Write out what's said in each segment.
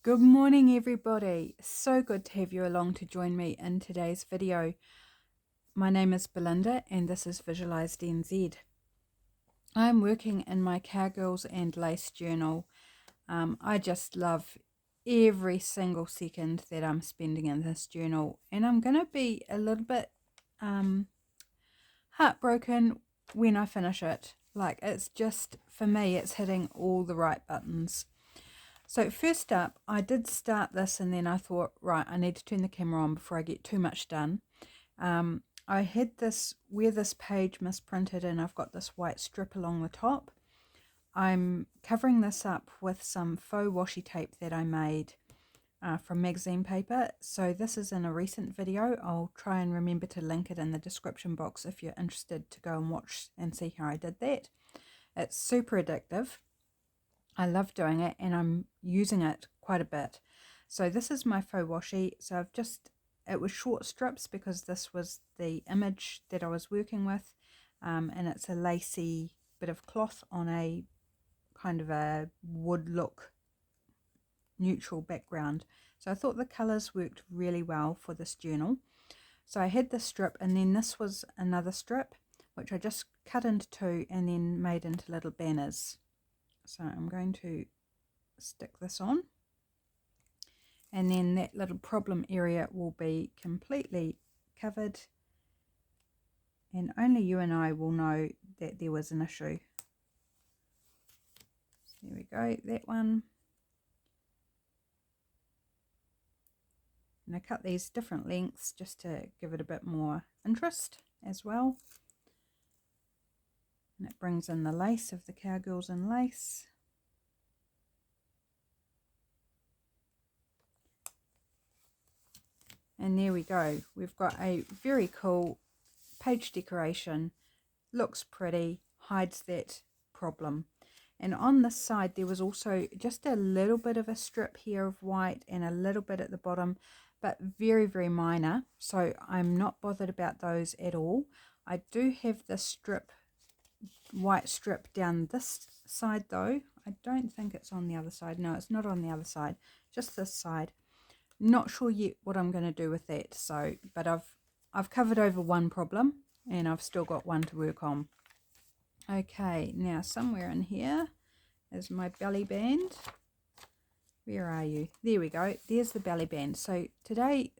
Good morning everybody, so good to have you along to join me in today's video. My name is Belinda and this is Visualized NZ. I'm working in my Cowgirls and Lace journal. I just love every single second that I'm spending in this journal, and I'm going to be a little bit heartbroken when I finish it. Like, it's just, for me, it's hitting all the right buttons. So first up, I did start this and then I thought, right, I need to turn the camera on before I get too much done. I had this, where this page misprinted and I've got this white strip along the top. I'm covering this up with some faux washi tape that I made from magazine paper. So this is in a recent video. I'll try and remember to link it in the description box if you're interested to go and watch and see how I did that. It's super addictive. I love doing it and I'm using it quite a bit. So this is my faux washi. So it was short strips because this was the image that I was working with, and it's a lacy bit of cloth on a kind of a wood look neutral background. So I thought the colours worked really well for this journal. So I had this strip, and then this was another strip which I just cut into two and then made into little banners. So I'm going to stick this on, and then that little problem area will be completely covered, and only you and I will know that there was an issue. So there we go, that one. And I cut these different lengths just to give it a bit more interest as well. And it brings in the lace of the Cowgirls and Lace. And there we go. We've got a very cool page decoration. Looks pretty, hides that problem. And on this side there was also just a little bit of a strip here of white and a little bit at the bottom, but very, very minor. So I'm not bothered about those at all. I do have this strip, white strip down this side though. I don't think it's on the other side. No, it's not on the other side, just this side. Not sure yet what I'm going to do with that. So, but I've covered over one problem and I've still got one to work on. Okay, now somewhere in here is my belly band. Where are you? There we go. There's the belly band. So today,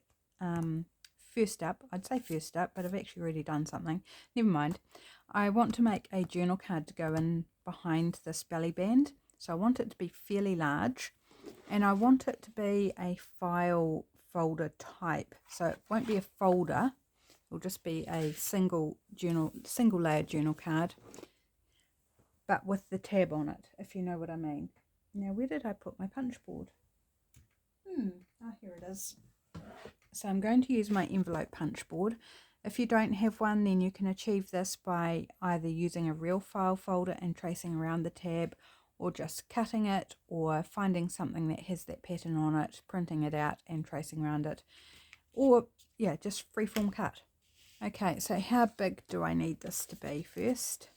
first up, I'd say first up, but I've actually already done something. Never mind. I want to make a journal card to go in behind this belly band. So I want it to be fairly large, and I want it to be a file folder type. So it won't be a folder. It'll just be a single layer journal card, but with the tab on it, if you know what I mean. Now, where did I put my punch board? Here it is. So I'm going to use my envelope punch board. If you don't have one, then you can achieve this by either using a real file folder and tracing around the tab, or just cutting it, or finding something that has that pattern on it, printing it out and tracing around it, or yeah, just freeform cut. Okay, so how big do I need this to be first?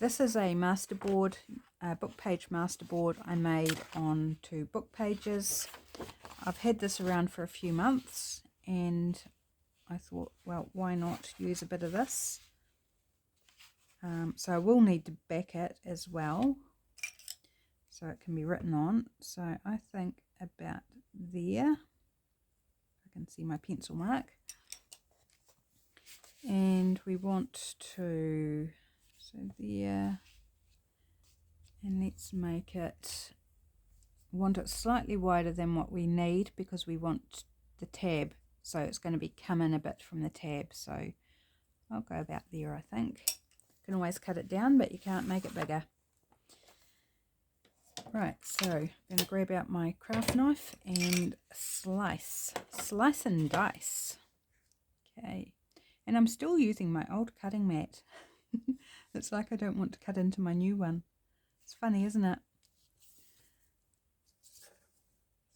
This is a masterboard, a book page masterboard I made on 2 book pages. I've had this around for a few months and I thought, well, why not use a bit of this? So I will need to back it as well, so it can be written on. So I think about there. I can see my pencil mark. And we want to, so there, and let's make it, want it slightly wider than what we need because we want the tab, so it's going to be coming a bit from the tab. So I'll go about there, I think. You can always cut it down, but you can't make it bigger. Right, so I'm going to grab out my craft knife and slice and dice. Okay, and I'm still using my old cutting mat. It's like I don't want to cut into my new one. It's funny, isn't it?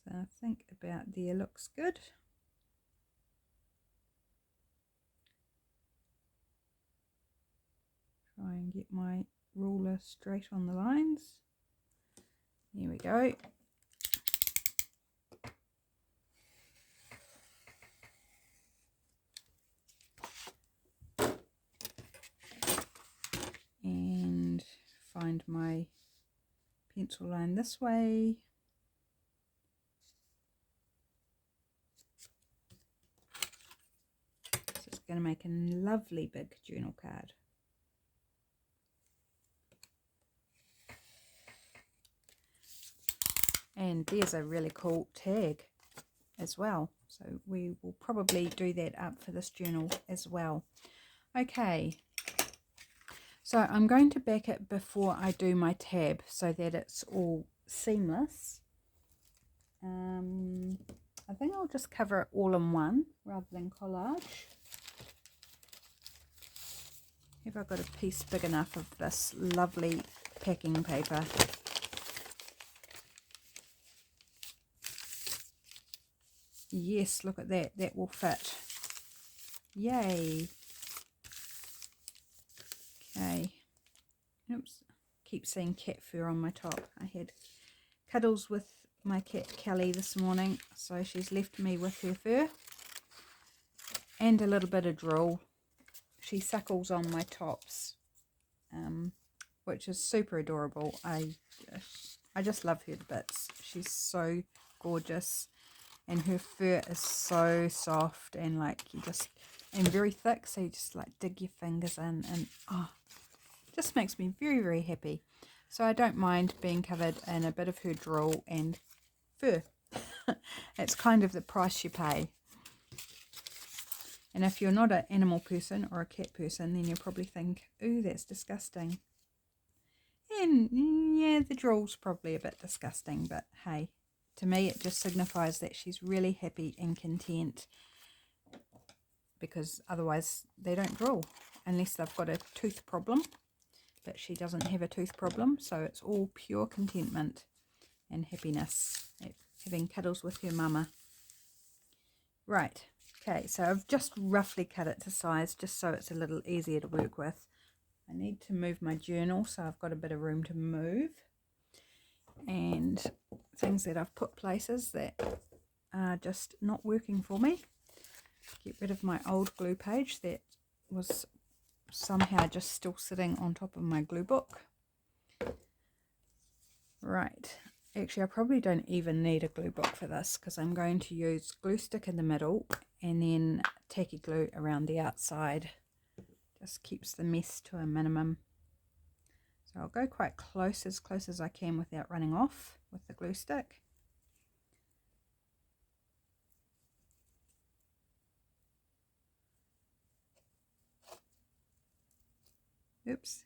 So I think about there looks good. Try and get my ruler straight on the lines. There we go. my pencil line this way. So it's going to make a lovely big journal card. And there's a really cool tag as well. So we will probably do that up for this journal as well. Okay. So I'm going to back it before I do my tab so that it's all seamless. I think I'll just cover it all in one rather than collage. Have I got a piece big enough of this lovely packing paper? Yes, look at that. That will fit. Yay. Okay. Oops. Keep seeing cat fur on my top. I had cuddles with my cat Kelly this morning, so she's left me with her fur and a little bit of drool. She suckles on my tops, which is super adorable. I just love her to bits. She's so gorgeous, and her fur is so soft and and very thick, so you just like dig your fingers in, and oh, just makes me very, very happy. So I don't mind being covered in a bit of her drool and fur. It's kind of the price you pay. And if you're not an animal person or a cat person, then you'll probably think, ooh, that's disgusting. And yeah, the drool's probably a bit disgusting, but hey, to me it just signifies that she's really happy and content, because otherwise they don't drool unless they've got a tooth problem. But she doesn't have a tooth problem, so it's all pure contentment and happiness at having cuddles with her mama. Right, okay, so I've just roughly cut it to size just so it's a little easier to work with. I need to move my journal, so I've got a bit of room to move, and things that I've put places that are just not working for me. Get rid of my old glue page that was somehow just still sitting on top of my glue book. Right, actually I probably don't even need a glue book for this, because I'm going to use glue stick in the middle and then tacky glue around the outside. Just keeps the mess to a minimum. So I'll go quite close as I can without running off with the glue stick. Oops.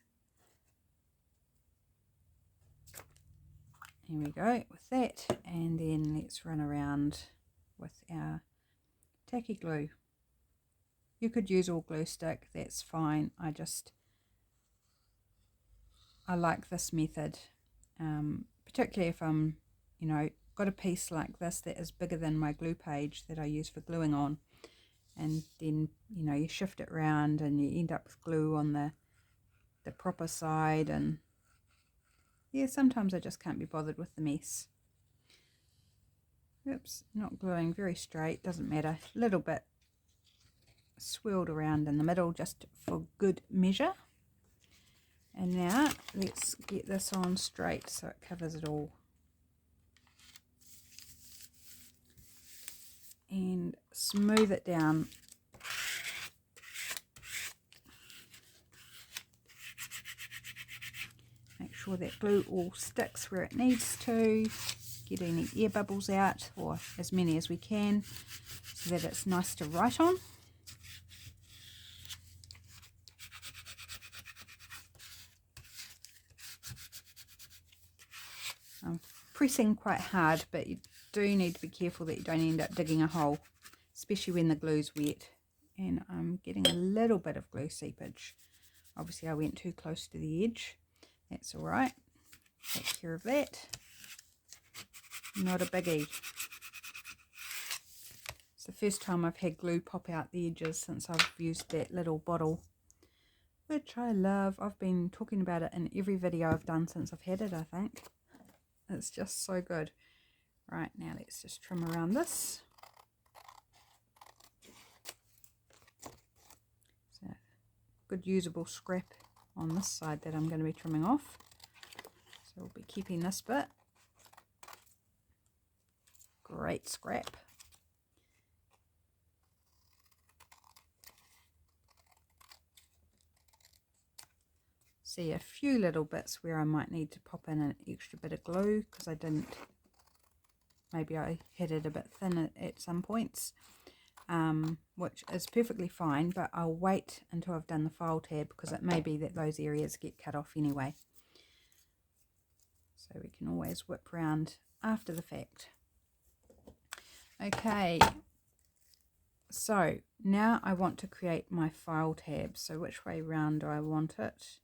Here we go with that, and then let's run around with our tacky glue. You could use all glue stick, that's fine. I like this method, particularly if I'm, got a piece like this that is bigger than my glue page that I use for gluing on, and then, you shift it around and you end up with glue on the proper side, and yeah, sometimes I just can't be bothered with the mess. Oops, not gluing very straight, doesn't matter, a little bit swirled around in the middle just for good measure. And now let's get this on straight so it covers it all. And smooth it down. Make sure that glue all sticks where it needs to. Get any air bubbles out, or as many as we can, so that it's nice to write on. I'm pressing quite hard, but you do need to be careful that you don't end up digging a hole, especially when the glue's wet. And I'm getting a little bit of glue seepage. Obviously I went too close to the edge. That's alright. Take care of that. Not a biggie. It's the first time I've had glue pop out the edges since I've used that little bottle, which I love. I've been talking about it in every video I've done since I've had it, I think. It's just so good. Right, now let's just trim around this. So, good usable scrap on this side that I'm going to be trimming off. we'll be keeping this bit. Great scrap. See a few little bits where I might need to pop in an extra bit of glue because I didn't, maybe I hit it a bit thin at some points, which is perfectly fine, but I'll wait until I've done the file tab because it may be that those areas get cut off anyway. So we can always whip round after the fact. Okay, so now I want to create my file tab. So which way round do I want it?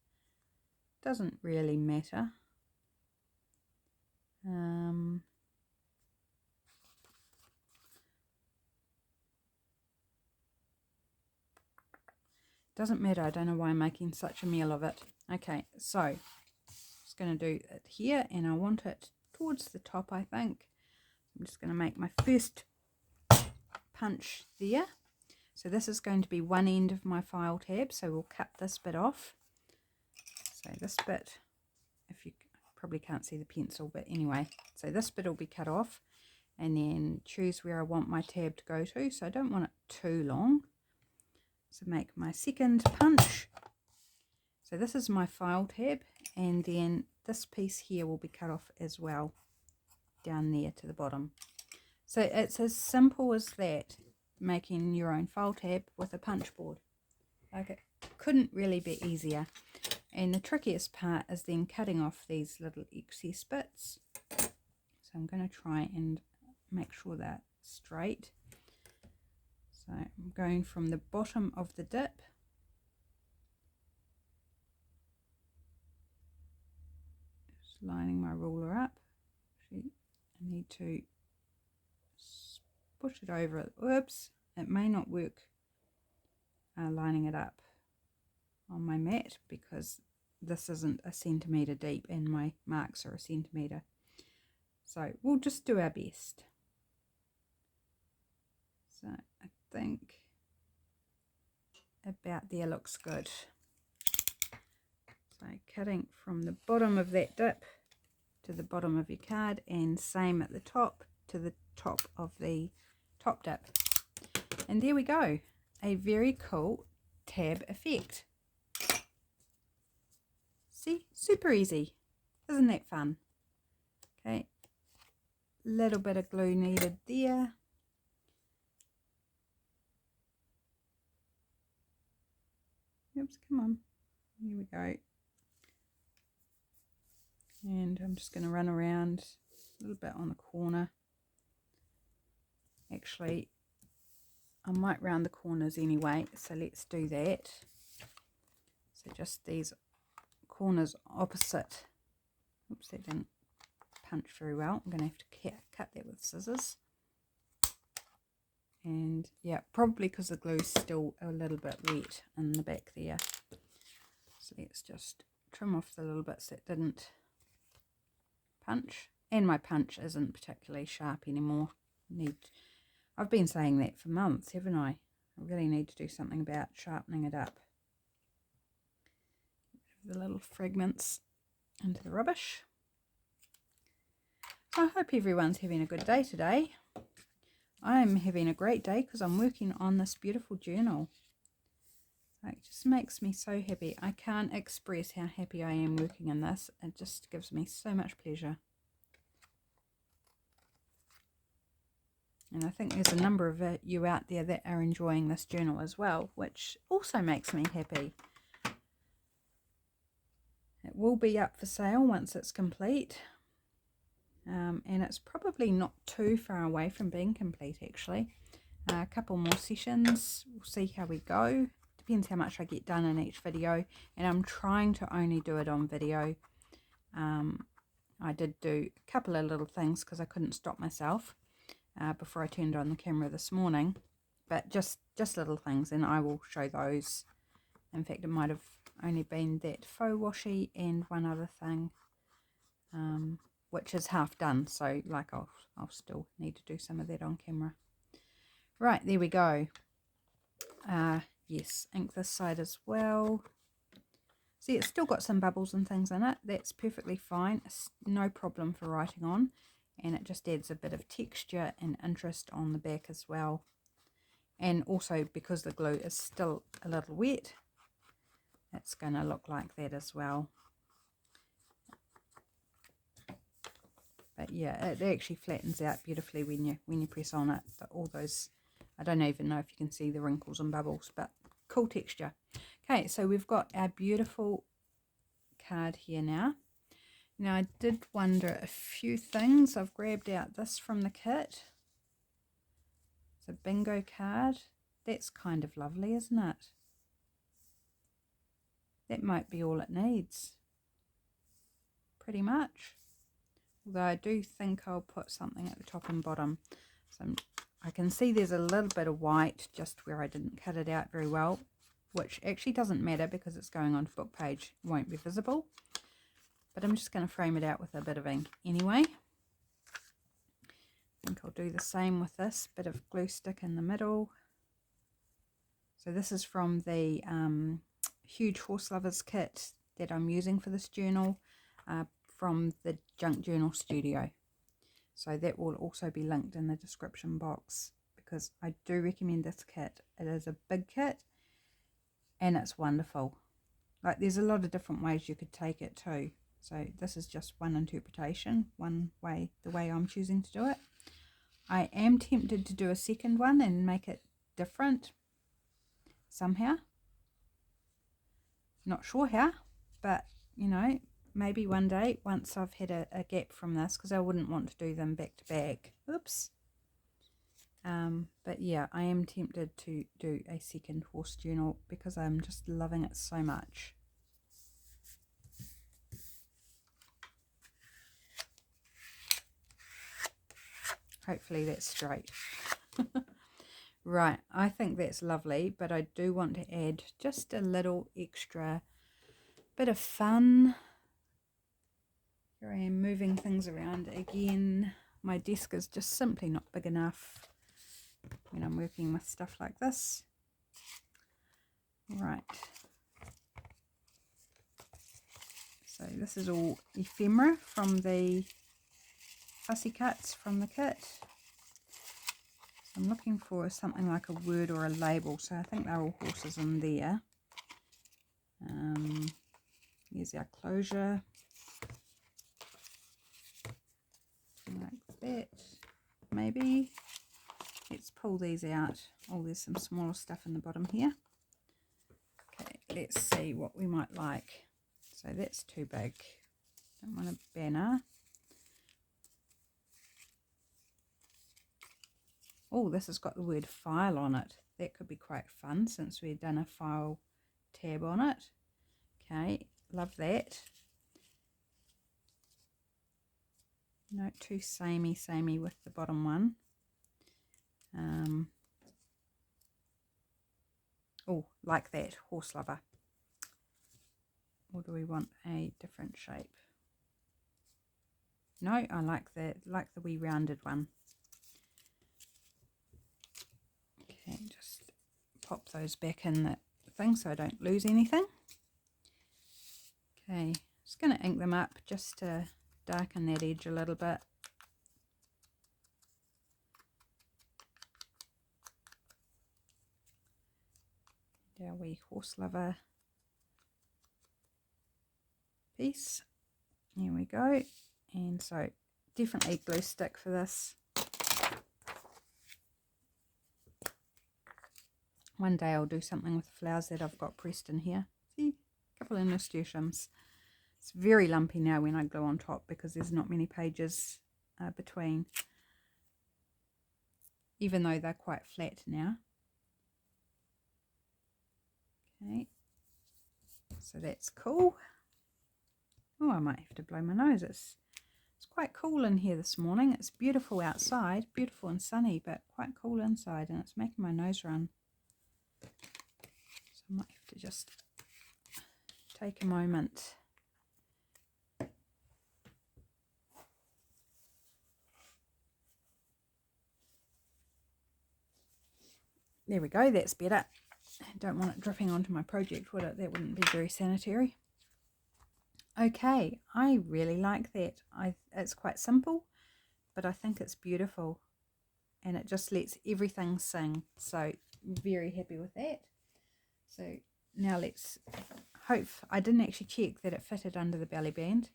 Doesn't really matter. Doesn't matter. I don't know why I'm making such a meal of it. Okay, so I'm just going to do it here, and I want it towards the top, I think. I'm just going to make my first punch there. So this is going to be one end of my file tab, so we'll cut this bit off. So this bit, if you probably can't see the pencil, but anyway, so this bit will be cut off, and then choose where I want my tab to go to. So I don't want it too long. So make my second punch. So this is my file tab, and then this piece here will be cut off as well, down there to the bottom. So it's as simple as that, making your own file tab with a punch board. Like, it couldn't really be easier. And the trickiest part is then cutting off these little excess bits. So I'm going to try and make sure that's straight. So I'm going from the bottom of the dip just lining my ruler up. Actually, I need to push it over it. Oops, it may not work lining it up on my mat because this isn't a centimetre deep and my marks are a centimetre. So we'll just do our best. So I think about there looks good. So cutting from the bottom of that dip to the bottom of your card, and same at the top to the top of the top dip. And there we go, a very cool tab effect. See, super easy. Isn't that fun? Okay, little bit of glue needed there. Oops, come on. Here we go. And I'm just going to run around a little bit on the corner. Actually, I might round the corners anyway, so let's do that. So just these corners opposite. Oops, that didn't punch very well. I'm going to have to cut that with scissors. And yeah, probably because the glue's still a little bit wet in the back there. So let's just trim off the little bits that didn't punch. And my punch isn't particularly sharp anymore. I've been saying that for months, haven't I? I really need to do something about sharpening it up. The little fragments into the rubbish. So I hope everyone's having a good day today. I'm having a great day because I'm working on this beautiful journal. It just makes me so happy. I can't express how happy I am working in this. It just gives me so much pleasure. And I think there's a number of you out there that are enjoying this journal as well, which also makes me happy. It will be up for sale once it's complete. And it's probably not too far away from being complete, actually. A couple more sessions, we'll see how we go. Depends how much I get done in each video, and I'm trying to only do it on video. I did do a couple of little things because I couldn't stop myself before I turned on the camera this morning, but just little things, and I will show those. In fact, it might have only been that faux washi and one other thing, which is half done, so like I'll still need to do some of that on camera. Right, there we go. Yes, ink this side as well. See, it's still got some bubbles and things in it. That's perfectly fine. It's no problem for writing on. And it just adds a bit of texture and interest on the back as well. And also because the glue is still a little wet, it's going to look like that as well. But yeah, it actually flattens out beautifully when you press on it. All those, I don't even know if you can see the wrinkles and bubbles, but cool texture. Okay, so we've got our beautiful card here now. Now I did wonder a few things. I've grabbed out this from the kit. It's a bingo card. That's kind of lovely, isn't it? That might be all it needs. Pretty much. Although I do think I'll put something at the top and bottom. So I can see there's a little bit of white just where I didn't cut it out very well, which actually doesn't matter because it's going on book page. It won't be visible. But I'm just going to frame it out with a bit of ink anyway. I think I'll do the same with this bit of glue stick in the middle. So this is from the Huge Horse Lovers kit that I'm using for this journal from the Junk Journal Studio. So that will also be linked in the description box because I do recommend this kit. It is a big kit and it's wonderful. Like there's a lot of different ways you could take it too. So this is just one interpretation, one way, the way I'm choosing to do it. I am tempted to do a second one and make it different somehow. Not sure how, but you know, maybe one day once I've had a gap from this, because I wouldn't want to do them back to back. Oops. But yeah, I am tempted to do a second horse journal because I'm just loving it so much. Hopefully that's straight. Right, I think that's lovely, but I do want to add just a little extra bit of fun. Here I am moving things around again. My desk is just simply not big enough when I'm working with stuff like this. Right. So this is all ephemera from the fussy cuts from the kit. So I'm looking for something like a word or a label. So I think they're all horses in there. Here's our closure. Like that. Maybe. Let's pull these out. Oh, there's some smaller stuff in the bottom here. Okay, let's see what we might like. So that's too big. Don't want a banner. Oh, this has got the word file on it. That could be quite fun since we've done a file tab on it. Okay, love that. Not too samey with the bottom one. Oh, like that, horse lover. Or do we want a different shape? No, I like the wee rounded one. Okay, just pop those back in the thing so I don't lose anything. Okay, just going to ink them up just to darken that edge a little bit. Our wee horse lover piece. Here we go. And so definitely glue stick for this. One day I'll do something with the flowers that I've got pressed in here. See, a couple of nasturtiums. It's very lumpy now when I glue on top because there's not many pages between, even though they're quite flat now. Okay, so that's cool. Oh, I might have to blow my nose. It's quite cool in here this morning. It's beautiful outside, beautiful and sunny, but quite cool inside, and it's making my nose run. So I might have to just take a moment. There we go, that's better. I don't want it dripping onto my project, would it? That wouldn't be very sanitary. Okay, I really like that. It's quite simple, but I think it's beautiful, and it just lets everything sing. So very happy with that. So now let's hope. I didn't actually check that it fitted under the belly band,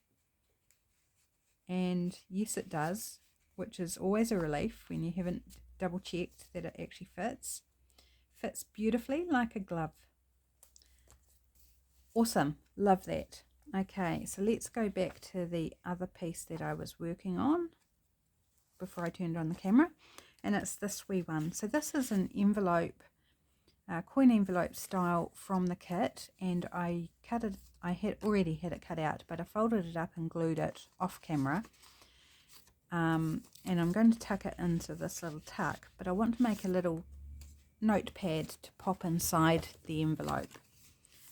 and yes it does, which is always a relief when you haven't double checked that it actually fits. Fits beautifully like a glove. Awesome, love that. Okay, so let's go back to the other piece that I was working on before I turned on the camera, and it's this wee one. So this is an envelope, coin envelope style from the kit, and I cut it. I had already had it cut out, but I folded it up and glued it off camera. And I'm going to tuck it into this little tuck, but I want to make a little notepad to pop inside the envelope,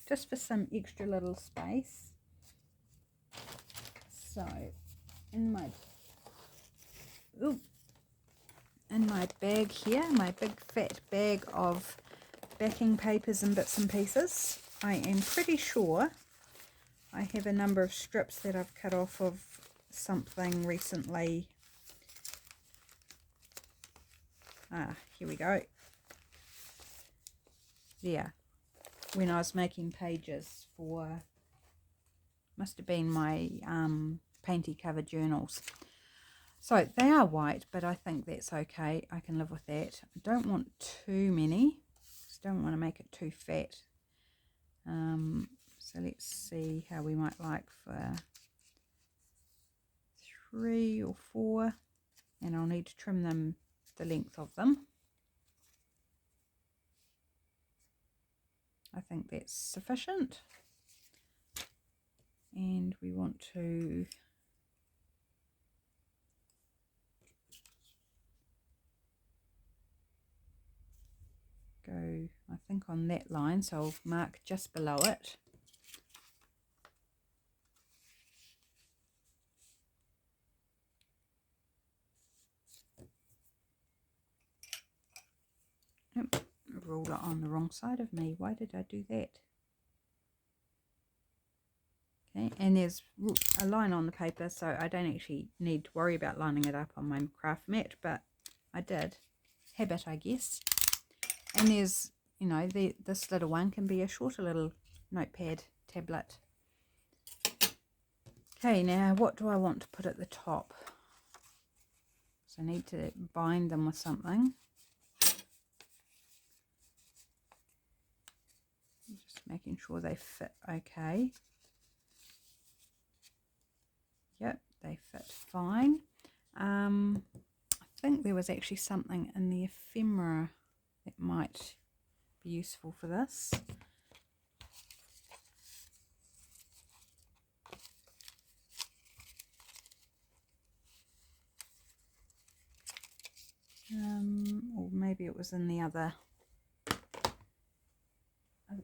just for some extra little space. So in my bag here, my big fat bag of backing papers and bits and pieces, I am pretty sure I have a number of strips that I've cut off of something recently. Here we go. There, when I was making pages for, must have been my painty cover journals. So they are white, but I think that's okay. I can live with that. I don't want too many, just don't want to make it too fat. So let's see how we might like for 3 or 4, and I'll need to trim them the length of them. I think that's sufficient, and we want to go, I think, on that line, so I'll mark just below it. Yep, ruler on the wrong side of me. Why did I do that? Okay, and there's a line on the paper, so I don't actually need to worry about lining it up on my craft mat, but I did. Habit, I guess. And there's, you know, this little one can be a shorter little notepad tablet. Okay, now what do I want to put at the top? So I need to bind them with something. Just making sure they fit okay. Yep, they fit fine. I think there was actually something in the ephemera that might be useful for this. Or maybe it was in the other part.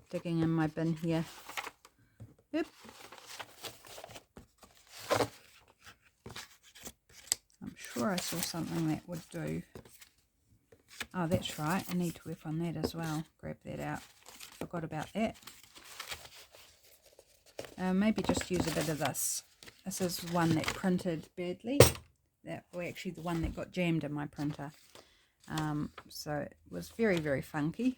Digging in my bin here. Yep. I'm sure I saw something that would do. Oh, that's right. I need to work on that as well. Grab that out. Forgot about that. Maybe just use a bit of this. This is one that printed badly. That was actually the one that got jammed in my printer. So it was very, very funky.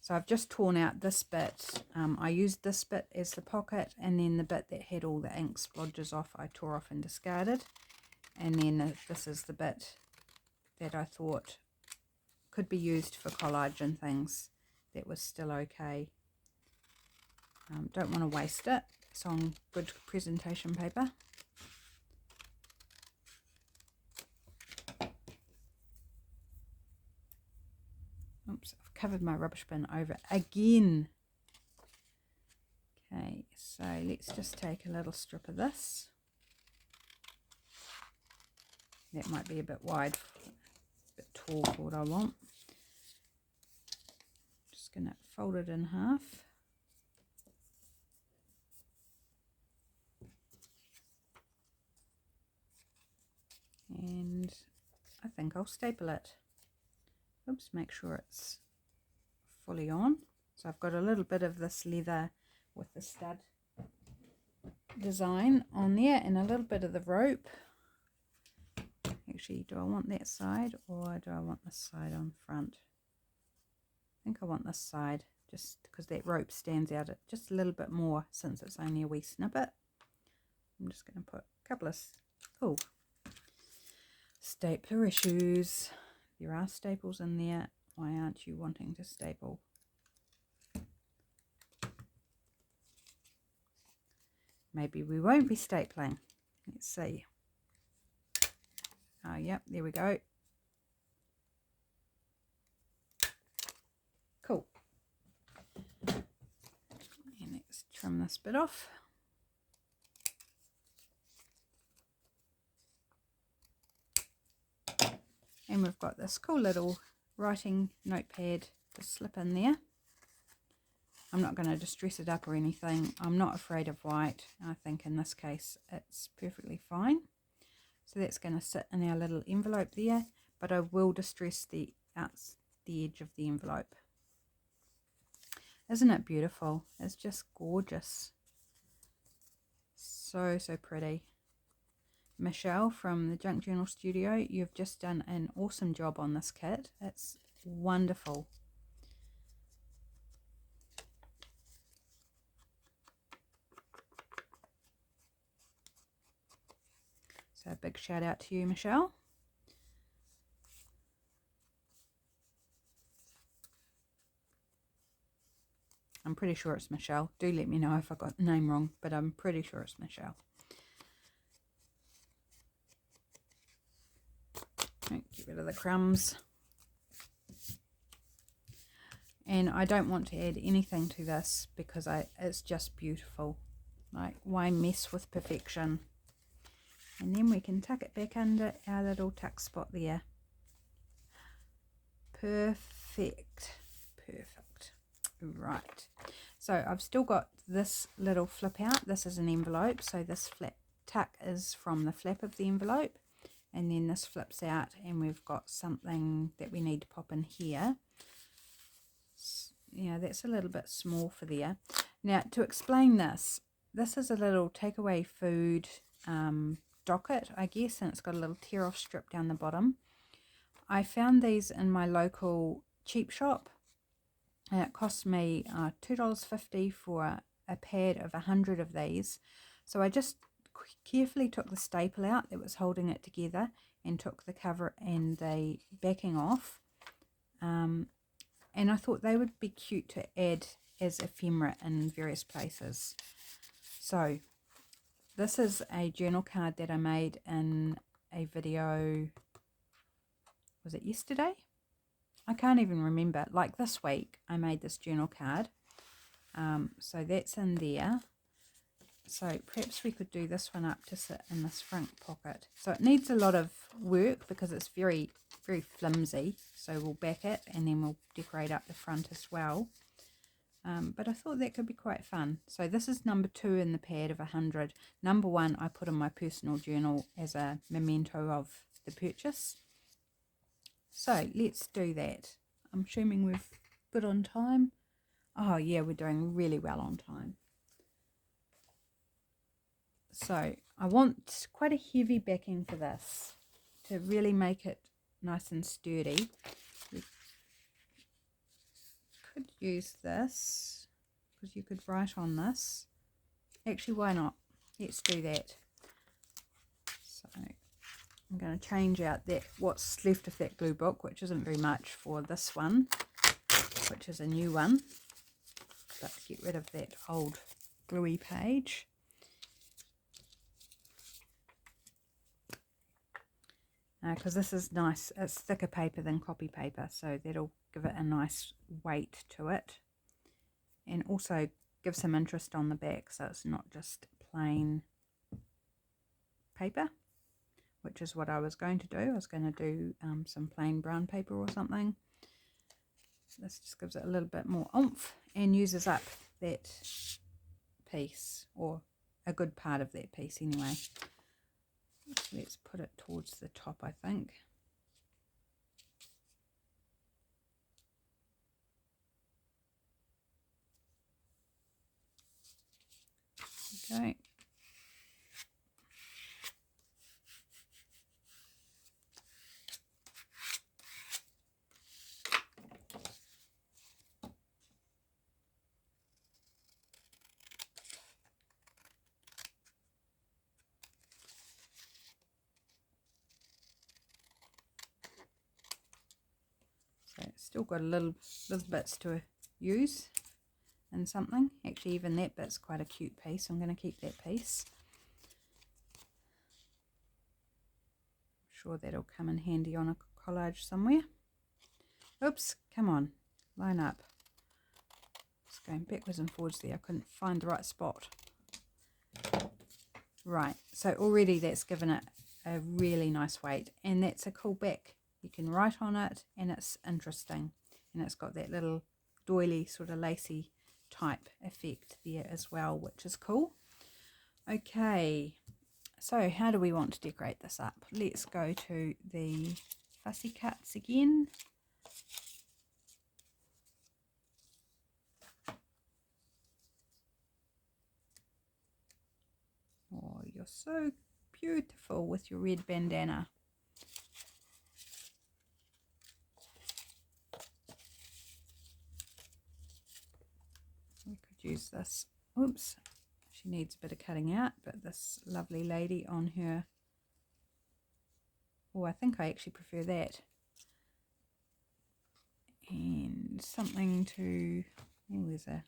So I've just torn out this bit. I used this bit as the pocket, and then the bit that had all the ink splodges off I tore off and discarded. And then this is the bit that I thought could be used for collage and things that was still okay. Don't want to waste it. It's on good presentation paper. Oops, I've covered my rubbish bin over again. Okay, so let's just take a little strip of this. That might be a bit wide, a bit tall for what I want. Just going to fold it in half. I'll staple it. Oops, make sure it's fully on. So I've got a little bit of this leather with the stud design on there and a little bit of the rope. Actually, do I want that side or do I want this side on front? I think I want this side just because that rope stands out just a little bit more since it's only a wee snippet. I'm just going to put a couple of stapler issues. There are staples in there. Why aren't you wanting to staple? Maybe we won't be stapling. Let's see. Oh, yep, there we go. Cool. And let's trim this bit off. And we've got this cool little writing notepad to slip in there. I'm not going to distress it up or anything. I'm not afraid of white. I think in this case it's perfectly fine. So that's going to sit in our little envelope there, but I will distress the edge of the envelope. Isn't it beautiful? It's just gorgeous. So pretty. Michelle from the Junk Journal Studio, you've just done an awesome job on this kit. It's wonderful. So a big shout out to you, Michelle. I'm pretty sure it's Michelle. Do let me know if I got the name wrong, but I'm pretty sure it's Michelle. Right, get rid of the crumbs. And I don't want to add anything to this because it's just beautiful. Like, why mess with perfection? And then we can tuck it back under our little tuck spot there. Perfect. Right. So I've still got this little flip out. This is an envelope. So this flap tuck is from the flap of the envelope. And then this flips out and we've got something that we need to pop in here. Yeah, that's a little bit small for there. Now, to explain this is a little takeaway food docket, I guess, and it's got a little tear off strip down the bottom. I found these in my local cheap shop, and it cost me $2.50 for a pad of 100 of these. So I just carefully took the staple out that was holding it together and took the cover and the backing off, and I thought they would be cute to add as ephemera in various places. So this is a journal card that I made in a video, was it yesterday? I can't even remember. Like this week I made this journal card. So that's in there. So perhaps we could do this one up to sit in this front pocket. So it needs a lot of work because it's very flimsy. So we'll back it and then we'll decorate up the front as well. But I thought that could be quite fun. So this is number 2 in the pad of 100. Number 1 I put in my personal journal as a memento of the purchase. So let's do that. I'm assuming we're good on time. Oh yeah, we're doing really well on time. So I want quite a heavy backing for this to really make it nice and sturdy. We could use this because you could write on this. Actually, why not? Let's do that. So I'm going to change out that what's left of that glue book, which isn't very much, for this one, which is a new one. But get rid of that old gluey page. Because this is nice, it's thicker paper than copy paper, so that'll give it a nice weight to it, and also give some interest on the back, so it's not just plain paper, which is what I was going to do. I was going to do some plain brown paper or something. This just gives it a little bit more oomph and uses up that piece, or a good part of that piece anyway. Let's put it towards the top, I think. Okay. So it's still got a little bits to use and something. Actually, even that bit's quite a cute piece. I'm going to keep that piece. I'm sure that'll come in handy on a collage somewhere. Oops, come on, line up. Just going backwards and forwards there. I couldn't find the right spot. Right, so already that's given it a really nice weight, and that's a cool back. You can write on it and it's interesting, and it's got that little doily sort of lacy type effect there as well, which is cool. Okay, so how do we want to decorate this up? Let's go to the fussy cuts again. Oh, you're so beautiful with your red bandana. We could use this. Oops, she needs a bit of cutting out, but this lovely lady on her. Oh, I think I actually prefer that. And something to, oh, there's a,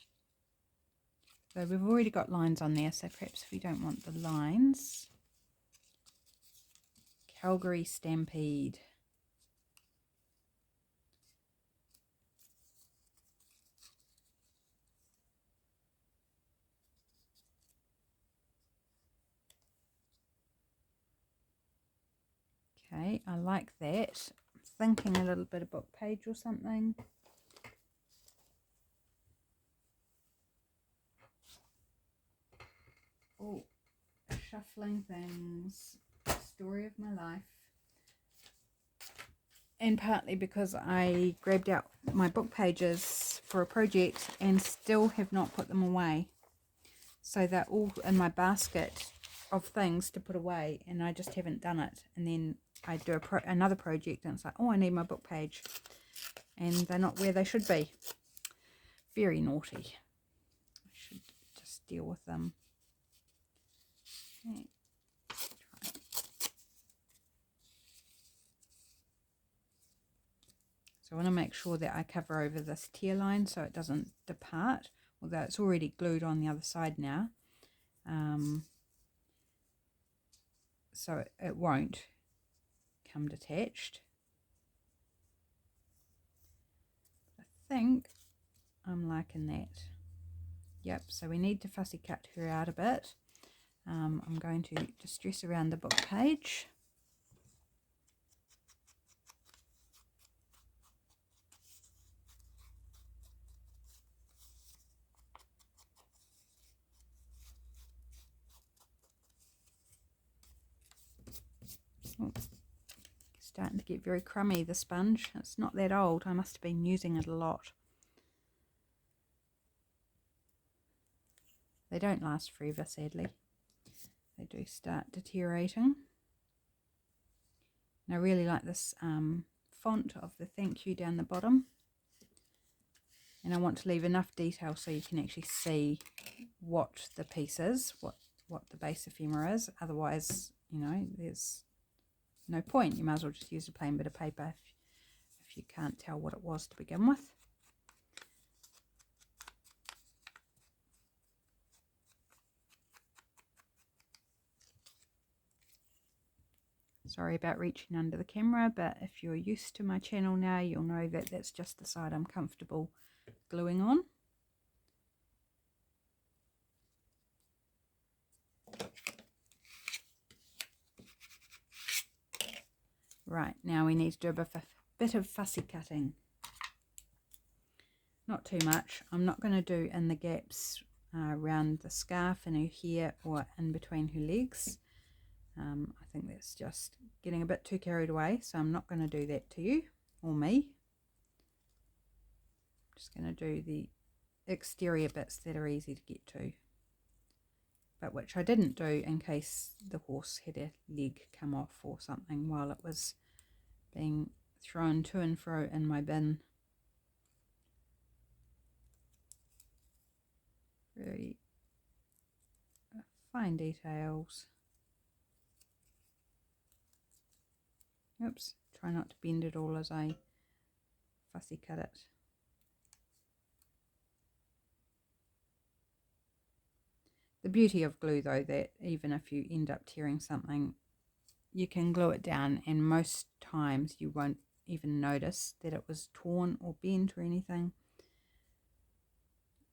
so we've already got lines on there, so perhaps if we don't want the lines, Calgary Stampede. Okay, I like that. I'm thinking a little bit of book page or something. Oh, shuffling things, story of my life. And partly because I grabbed out my book pages for a project and still have not put them away. So they're all in my basket of things to put away, and I just haven't done it. And then I do another project and it's like, oh, I need my book page, and they're not where they should be. Very naughty. I should just deal with them. Okay. So I want to make sure that I cover over this tear line so it doesn't depart, although it's already glued on the other side now. So it won't come detached. I think I'm liking that. Yep, so we need to fussy cut her out a bit. I'm going to distress around the book page. Oh, starting to get very crummy, the sponge. It's not that old. I must have been using it a lot. They don't last forever, sadly. They do start deteriorating. And I really like this font of the thank you down the bottom. And I want to leave enough detail so you can actually see what the piece is, what the base ephemera is. Otherwise, you know, there's no point. You might as well just use a plain bit of paper if you can't tell what it was to begin with. Sorry about reaching under the camera, but if you're used to my channel now, you'll know that that's just the side I'm comfortable gluing on. Right, now we need to do a bit of fussy cutting. Not too much. I'm not going to do in the gaps around the scarf in her hair or in between her legs. I think that's just getting a bit too carried away, so I'm not going to do that to you or me. I'm just going to do the exterior bits that are easy to get to. but which I didn't do in case the horse had a leg come off or something while it was being thrown to and fro in my bin. Very fine details. Oops, try not to bend it all as I fussy cut it. The beauty of glue though, that even if you end up tearing something, you can glue it down, and most times you won't even notice that it was torn or bent or anything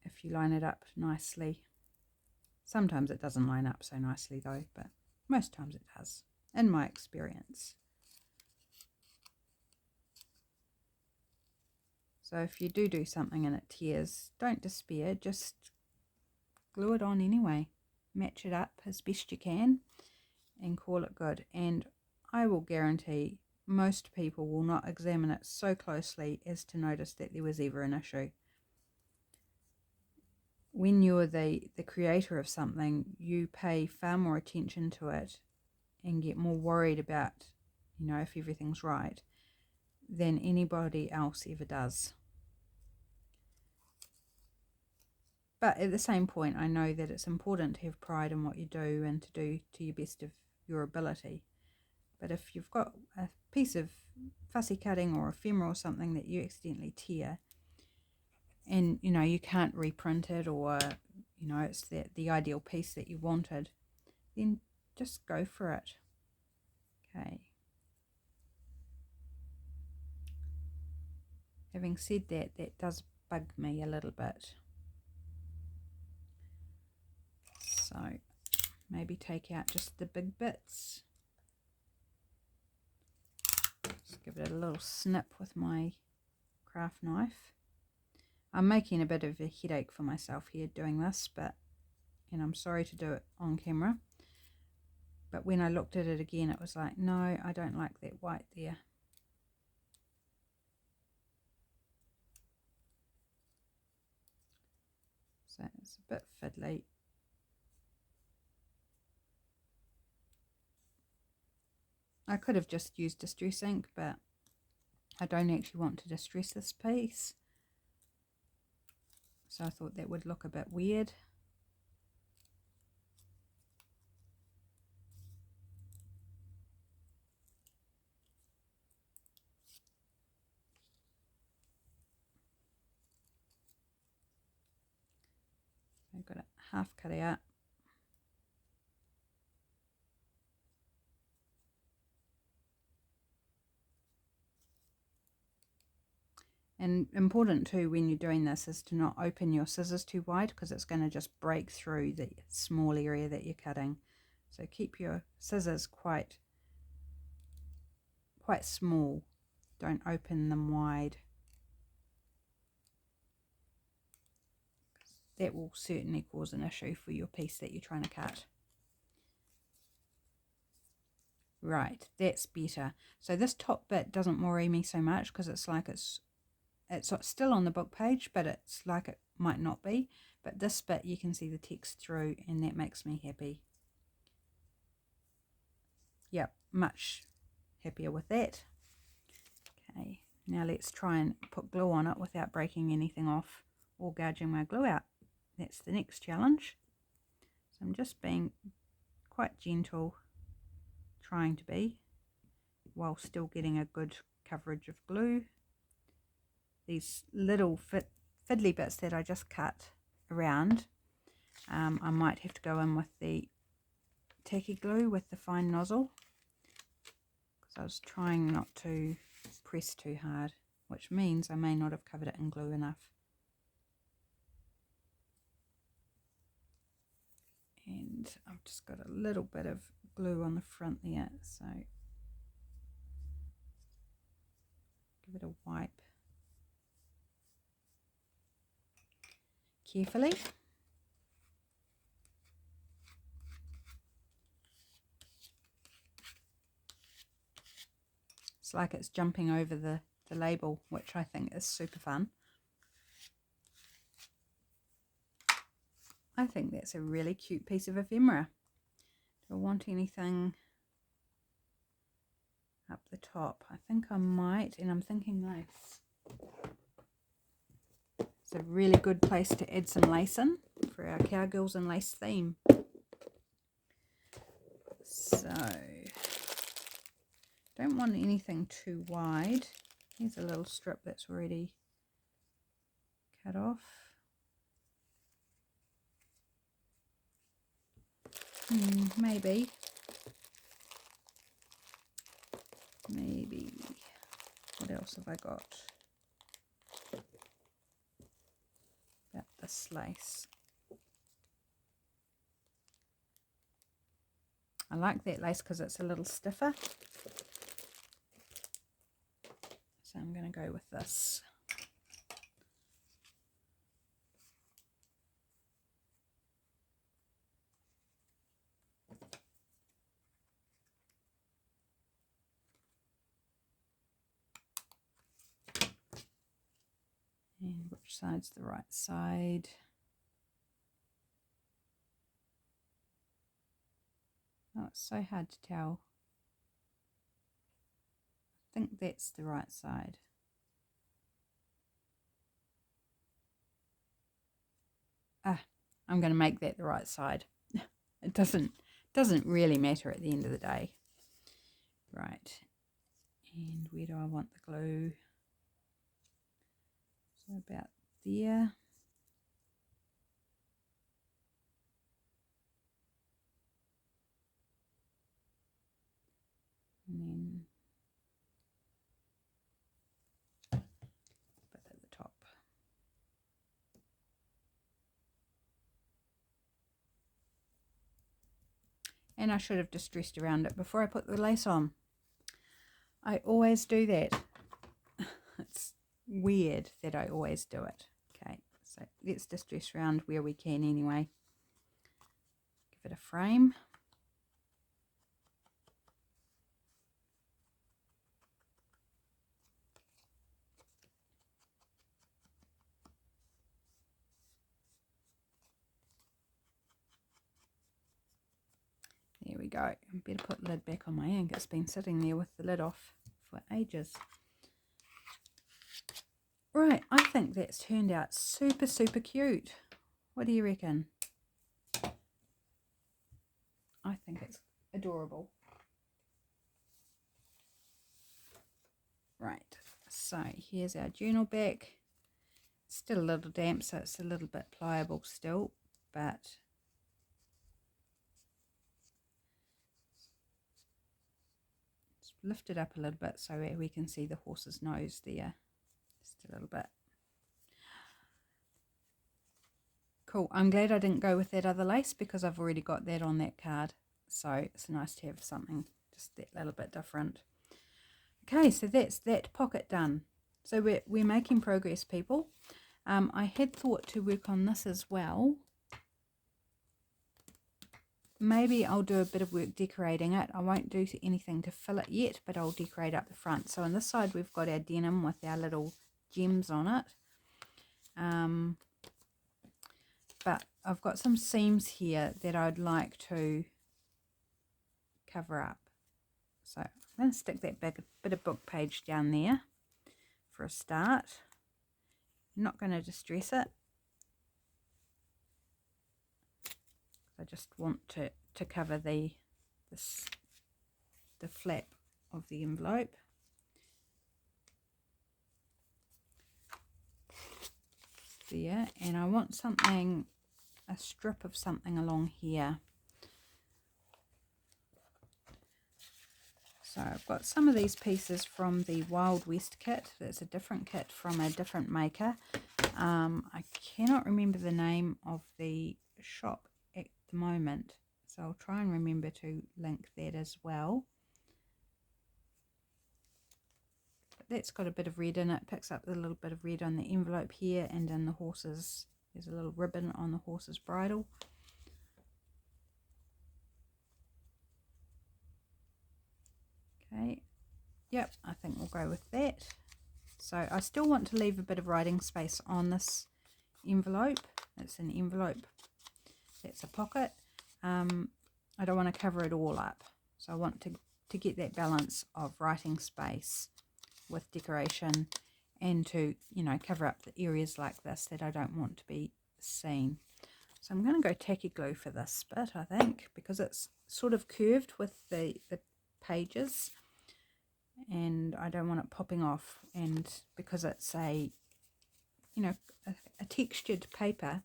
if you line it up nicely. Sometimes it doesn't line up so nicely though, but most times it does, in my experience. So if you do something and it tears, don't despair, just glue it on anyway. Match it up as best you can and call it good. And I will guarantee most people will not examine it so closely as to notice that there was ever an issue. When you're the creator of something, you pay far more attention to it and get more worried about, you know, if everything's right than anybody else ever does. But at the same point, I know that it's important to have pride in what you do and to do to your best of your ability. But if you've got a piece of fussy cutting or ephemera or something that you accidentally tear, and you know you can't reprint it, or you know it's the ideal piece that you wanted, then just go for it. Okay. Having said that, that does bug me a little bit. So maybe take out just the big bits. Just give it a little snip with my craft knife. I'm making a bit of a headache for myself here doing this, and I'm sorry to do it on camera. But when I looked at it again, it was like, no, I don't like that white there. So it's a bit fiddly. I could have just used distress ink, but I don't actually want to distress this piece. So I thought that would look a bit weird. I've got it half cut out. And important too when you're doing this is to not open your scissors too wide, because it's going to just break through the small area that you're cutting. So keep your scissors quite small. Don't open them wide. That will certainly cause an issue for your piece that you're trying to cut. Right, that's better. So this top bit doesn't worry me so much, because it's like it's still on the book page, but it's like it might not be. But this bit you can see the text through, and that makes me happy. Yep, much happier with that. Okay, now let's try and put glue on it without breaking anything off or gouging my glue out. That's the next challenge. So I'm just being quite gentle, trying to be, while still getting a good coverage of glue. These little fiddly bits that I just cut around, I might have to go in with the tacky glue with the fine nozzle, because I was trying not to press too hard, which means I may not have covered it in glue enough. And I've just got a little bit of glue on the front there, so give it a wipe carefully. It's like it's jumping over the label, which I think is super fun. I think that's a really cute piece of ephemera. Do I want anything up the top? I think I might, and I'm thinking lace. It's a really good place to add some lace in for our Cowgirls and Lace theme. So, don't want anything too wide. Here's a little strip that's already cut off. Maybe. What else have I got? About this lace. I like that lace because it's a little stiffer. So I'm going to go with this. And which side's the right side? Oh, it's so hard to tell. I think that's the right side. I'm going to make that the right side. It doesn't really matter at the end of the day. Right. And where do I want the glue? So about there. And then put it at the top. And I should have distressed around it before I put the lace on. I always do that. It's weird that I always do it. Okay, so let's distress around where we can anyway. Give it a frame. There we go. I better put the lid back on my ink. It's been sitting there with the lid off for ages. Right, I think that's turned out super, super cute. What do you reckon? I think it's adorable. Right, so here's our journal back. It's still a little damp, so it's a little bit pliable still, but it's lifted up a little bit so we can see the horse's nose there. Just a little bit. Cool. I'm glad I didn't go with that other lace because I've already got that on that card. So it's nice to have something just that little bit different. Okay, so that's that pocket done. So we're making progress, people. I had thought to work on this as well. Maybe I'll do a bit of work decorating it. I won't do anything to fill it yet, but I'll decorate up the front. So on this side we've got our denim with our little gems on it. But I've got some seams here that I'd like to cover up. So I'm going to stick that bit of book page down there for a start. I'm not going to distress it. I just want to cover the flap of the envelope. There, and I want something, a strip of something along here. So I've got some of these pieces from the Wild West kit. That's a different kit from a different maker. I cannot remember the name of the shop at the moment, so I'll try and remember to link that as well. That's got a bit of red in it. Picks up a little bit of red on the envelope here and in the horse's. There's a little ribbon on the horse's bridle. Okay, yep, I think we'll go with that. So I still want to leave a bit of writing space on this envelope. It's an envelope. That's a pocket. I don't want to cover it all up, so I want to get that balance of writing space with decoration, and to, you know, cover up the areas like this that I don't want to be seen. So I'm going to go tacky glue for this bit, I think, because it's sort of curved with the pages, and I don't want it popping off, and because it's a, you know, a textured paper,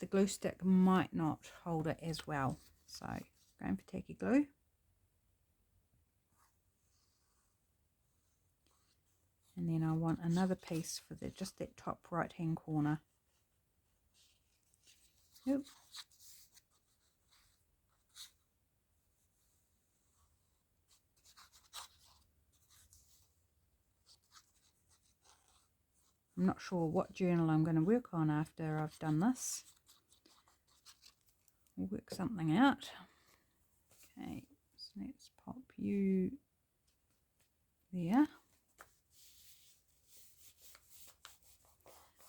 the glue stick might not hold it as well. So going for tacky glue. And then I want another piece for just that top right hand corner. Yep. I'm not sure what journal I'm going to work on after I've done this. We'll work something out. Okay, so let's pop you there.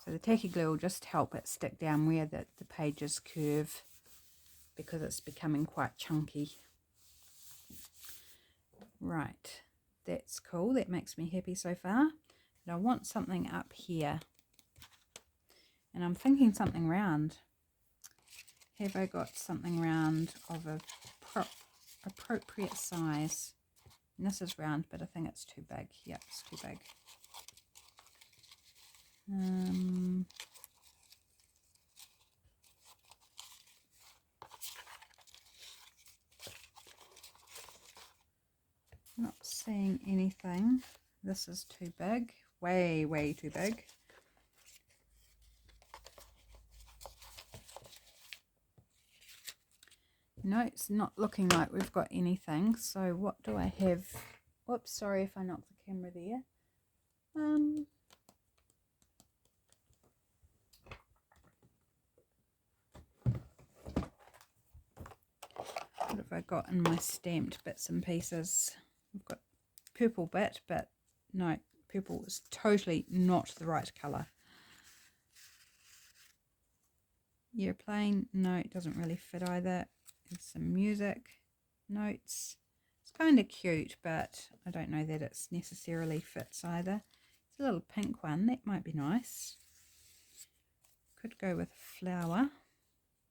So the tacky glue will just help it stick down where the pages curve, because it's becoming quite chunky. Right, that's cool. That makes me happy so far. But I want something up here, and I'm thinking something round. Have I got something round of a appropriate size? And this is round, but I think it's too big. Yep, it's too big. Not seeing anything. This is too big. Way too big. No, it's not looking like we've got anything. So what do I have? Whoops, sorry if I knocked the camera there. What have I got in my stamped bits and pieces? We've got purple bit, but no, purple is totally not the right colour. Airplane, no, it doesn't really fit either. And some music, notes. It's kind of cute, but I don't know that it's necessarily fits either. It's a little pink one, that might be nice. Could go with flower.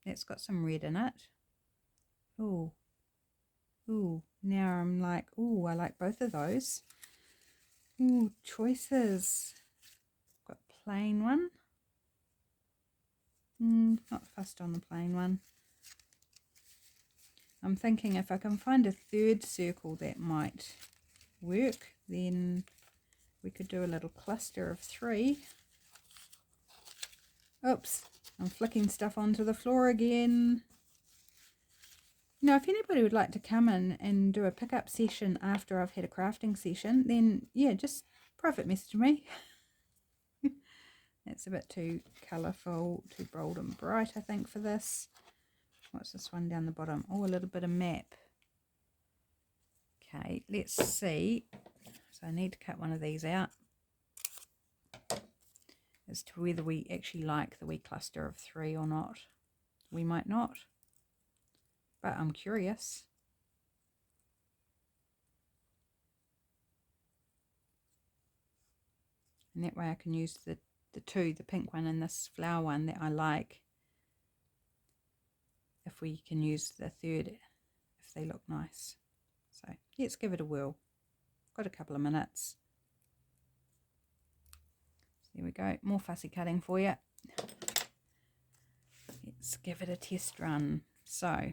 That's got some red in it. Ooh, now I'm like, ooh, I like both of those. Ooh, choices. Got plain one. Not fussed on the plain one. I'm thinking if I can find a third circle that might work, then we could do a little cluster of 3. Oops, I'm flicking stuff onto the floor again. Now, if anybody would like to come in and do a pickup session after I've had a crafting session, then yeah, just private message me. That's a bit too colourful, too bold and bright, I think, for this. What's this one down the bottom? Oh, a little bit of map. Okay, let's see. So I need to cut one of these out as to whether we actually like the wee cluster of 3 or not. We might not, but I'm curious. And that way I can use the 2, the pink one and this flower one that I like, if we can use the 3rd, if they look nice. So let's give it a whirl. Got a couple of minutes. There we go, more fussy cutting for you. Let's give it a test run. So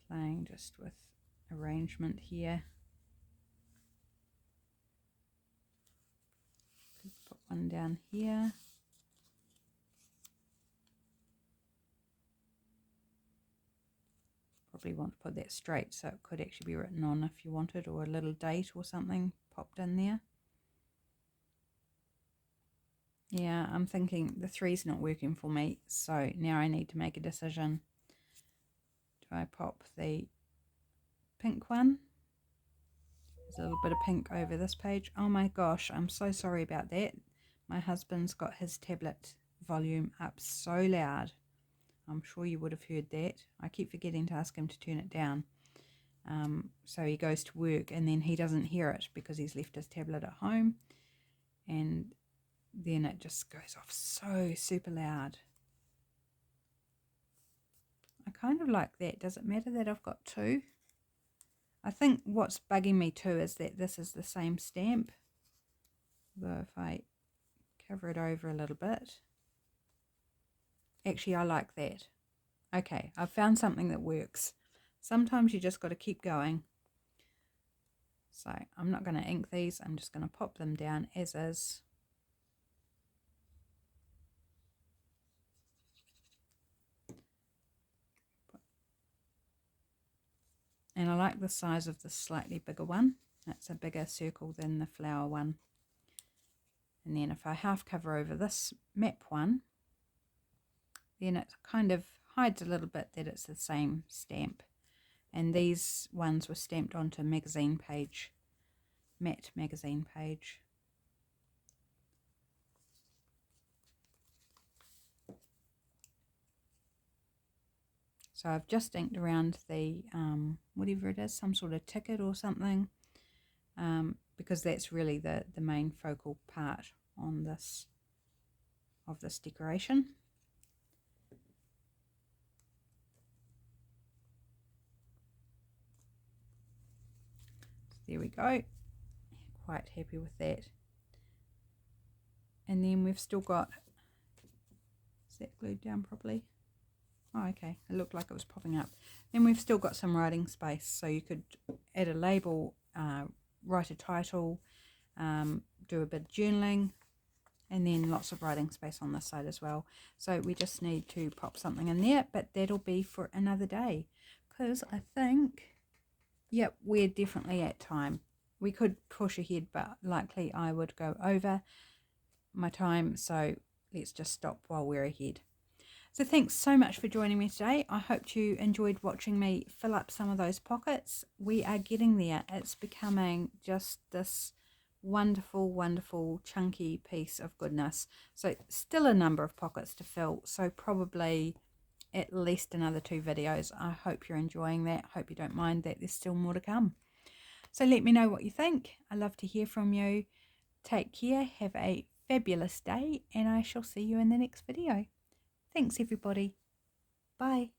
playing just with arrangement here. Put one down here. Probably want to put that straight so it could actually be written on if you wanted, or a little date or something popped in there. Yeah, I'm thinking the 3's not working for me, so now I need to make a decision. Do I pop the pink one. There's a little bit of pink over this page. Oh my gosh, I'm so sorry about that. My husband's got his tablet volume up so loud. I'm sure you would have heard that. I keep forgetting to ask him to turn it down. So he goes to work and then he doesn't hear it because he's left his tablet at home. And then it just goes off so super loud. I kind of like that. Does it matter that I've got two? I think what's bugging me too is that this is the same stamp. Though if I cover it over a little bit. Actually, I like that. Okay, I've found something that works. Sometimes you just got to keep going. So I'm not going to ink these. I'm just going to pop them down as is. And I like the size of the slightly bigger one. That's a bigger circle than the flower one. And then if I half cover over this map one, then it kind of hides a little bit that it's the same stamp. And these ones were stamped onto magazine page, matte magazine page. So I've just inked around the, whatever it is, some sort of ticket or something, because that's really the main focal part on this, of this decoration. There we go. Quite happy with that. And then we've still got, is that glued down properly? Oh, okay. It looked like it was popping up. Then we've still got some writing space, so you could add a label, write a title, do a bit of journaling, and then lots of writing space on this side as well. So we just need to pop something in there, but that'll be for another day, because I think, yep, we're definitely at time. We could push ahead, but likely I would go over my time, so let's just stop while we're ahead. So thanks so much for joining me today. I hope you enjoyed watching me fill up some of those pockets. We are getting there. It's becoming just this wonderful, wonderful, chunky piece of goodness. So still a number of pockets to fill. So probably at least another 2 videos. I hope you're enjoying that. Hope you don't mind that there's still more to come. So let me know what you think. I love to hear from you. Take care. Have a fabulous day. And I shall see you in the next video. Thanks, everybody. Bye.